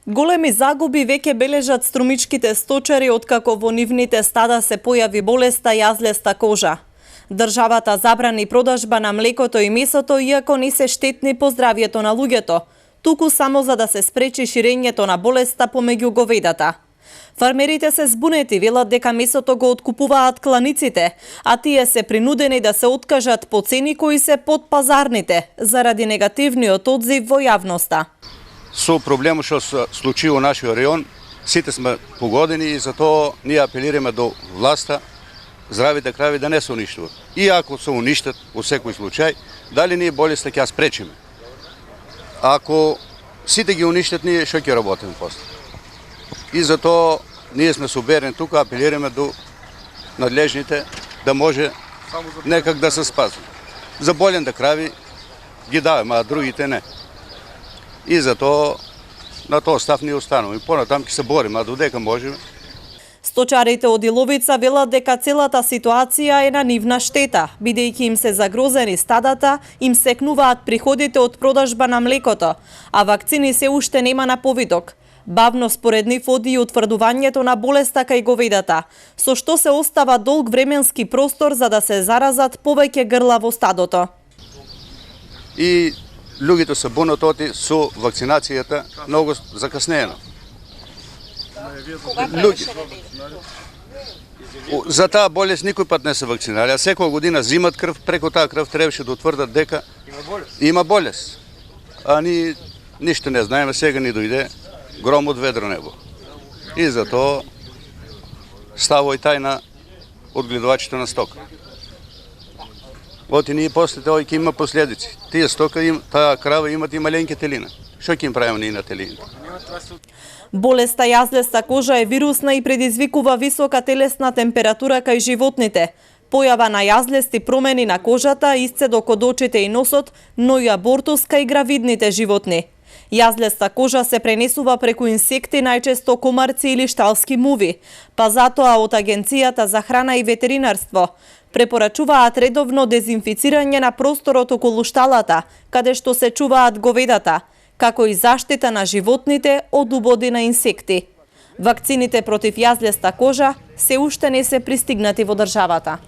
Големи загуби веќе бележат струмичките сточари откако во нивните стада се појави болеста јазлеста кожа. Државата забрани продажба на млекото и месото иако не се штетни по здравјето на луѓето, туку само за да се спречи ширењето на болеста помеѓу говедата. Фармерите се збунети, велат дека месото го откупуваат кланиците, а тие се принудени да се откажат по цени кои се под пазарните, заради негативниот одзив во јавноста. Со проблемот што се случи во нашиот район, сите сме погодени и затоа ние апелираме до власта здравите крави да не се уништуваат. И ако се уништат во секој случај, дали ние болеста ќе ја спречиме? Ако сите ги уништат, ние што ќе работиме после? И затоа ние сме соберени тука, апелираме до надлежните да може некак да се спазва. За болен крави ги даваме, а другите не. И затоа на тоа став ние остануваме. Понатам ќе се бориме, а додека можеме. Сточарите од Иловица велат дека целата ситуација е на нивна штета, бидејќи им се загрозени стадата, им секнуваат приходите од продажба на млекото, а вакцини се уште нема на повидок. Бавно според нив оди и утврдувањето на болеста кај говедата, со што се остава долг временски простор за да се заразат повеќе грла во стадото. И луѓето се бунат оти со вакцинацијата многу закаснено. За таа болест никој пат не се вакцинирали, а секоја година зимат крв, преку таа крв требаше да утврдат дека има болест. А ние ништо не знаеме, сега ни дојде гром од ведро небо. И затоа става и тајна одгледувачите на стока. Оти ние после тоа ќе има последици. Тие стока, таа крава имат и маленки телина. Што ќе им правиме ние на телините? Болеста јазлеста кожа е вирусна и предизвикува висока телесна температура кај животните. Појава на јазлести промени на кожата, исцедок од очите и носот, но и абортус кај гравидните животни. Јазлеста кожа се пренесува преку инсекти, најчесто комарци или шталски муви, па затоа од Агенцијата за храна и ветеринарство препорачуваат редовно дезинфицирање на просторот околу шталата, каде што се чуваат говедата, како и заштита на животните од убоди на инсекти. Вакцините против јазлеста кожа се уште не се пристигнати во државата.